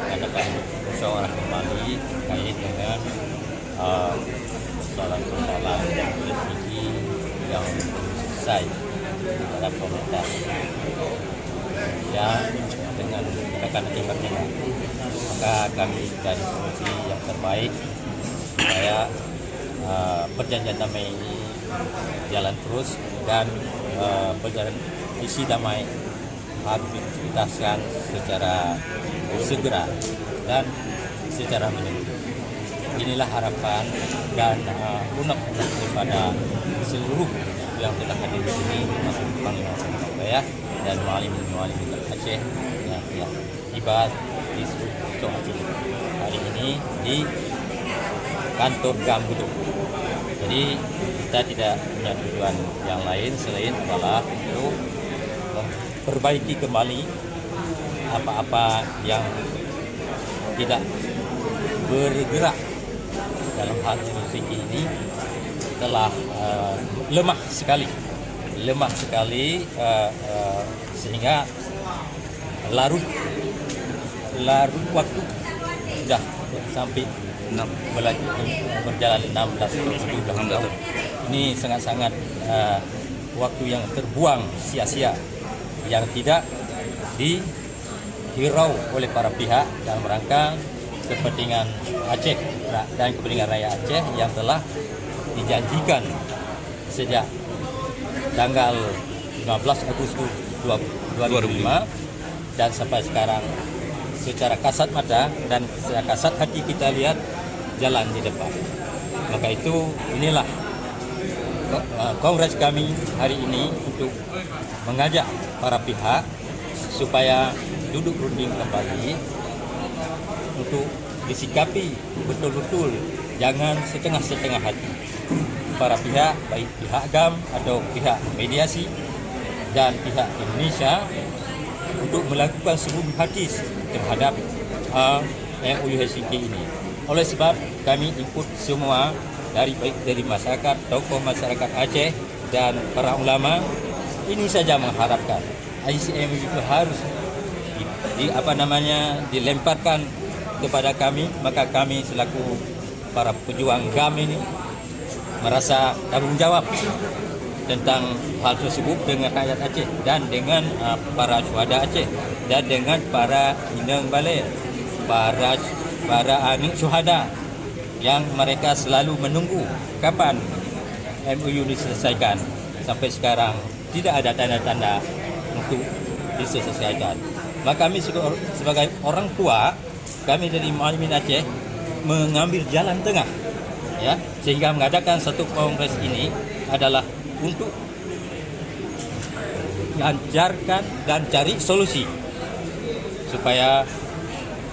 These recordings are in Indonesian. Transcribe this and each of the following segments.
mengadakan musyawarah kembali terkait dengan persoalan-persoalan resmi yang belum selesai dalam komunitas. Ya, dengan tekanan timur-timur, maka kami cari solusi yang terbaik supaya perjanjian damai ini jalan terus dan berjalan visi damai harus dituntaskan secara segera dan secara menyeluruh. Inilah harapan dan unek-unek daripada seluruh yang telah hadir di sini, termasuk Panglima Surabaya dan muallim-muallim Aceh yang telah tiba di Pucuk Aceh hari ini di kantor GAM Buduk. Jadi kita tidak punya tujuan yang lain selain adalah untuk memperbaiki kembali apa-apa yang tidak bergerak dalam hal musik ini telah lemah sekali sehingga larut waktu sudah sampai berjalan 16 tahun. Ini sangat-sangat waktu yang terbuang sia-sia yang tidak dihirau oleh para pihak dalam rangka kepentingan Aceh dan kepentingan rakyat Aceh yang telah dijanjikan sejak tanggal 15 Agustus 2005 dan sampai sekarang secara kasat mata dan secara kasat hati kita lihat jalan di depan. Maka itu inilah kongres kami hari ini untuk mengajak para pihak supaya duduk runding kembali untuk disikapi betul-betul, jangan setengah-setengah hati. Para pihak, baik pihak GAM atau pihak mediasi dan pihak Indonesia untuk melakukan seluruh hati terhadap MOU Helsinki ini. Oleh sebab kami input semua baik dari masyarakat, tokoh masyarakat Aceh dan para ulama, ini saja mengharapkan ICMU itu harus dilemparkan kepada kami, maka kami selaku para pejuang GAM ini merasa tanggung jawab tentang hal tersebut dengan rakyat Aceh dan dengan para syuhada Aceh dan dengan para inang balai, para anak syuhada yang mereka selalu menunggu kapan MOU diselesaikan. Sampai sekarang tidak ada tanda-tanda untuk diselesaikan. Maka kami sebagai orang tua, kami dari Muallimin Aceh mengambil jalan tengah, ya, sehingga mengadakan satu kongres ini adalah untuk lancarkan dan cari solusi supaya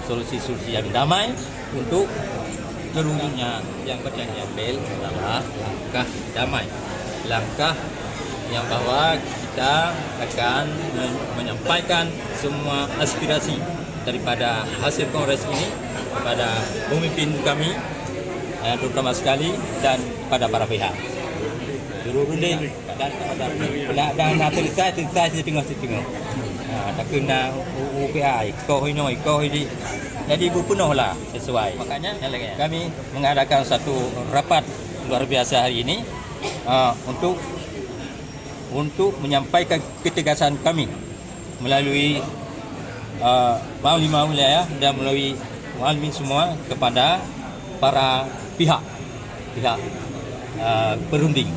solusi-solusi yang damai untuk seluruhnya. Yang perjanjian Bel adalah langkah damai, langkah yang bahwa kita akan menyampaikan semua aspirasi daripada hasil kongres ini kepada pemimpin kami, terutama sekali, dan pada para pihak. Jururunding dan terlihat tengok. Tak kena UPI, kau ini. Jadi penuhlah sesuai. Makanya kami mengadakan satu rapat luar biasa hari ini untuk menyampaikan ketegasan kami melalui Panglima Wilayah dan melalui muallimin semua kepada para pihak berunding.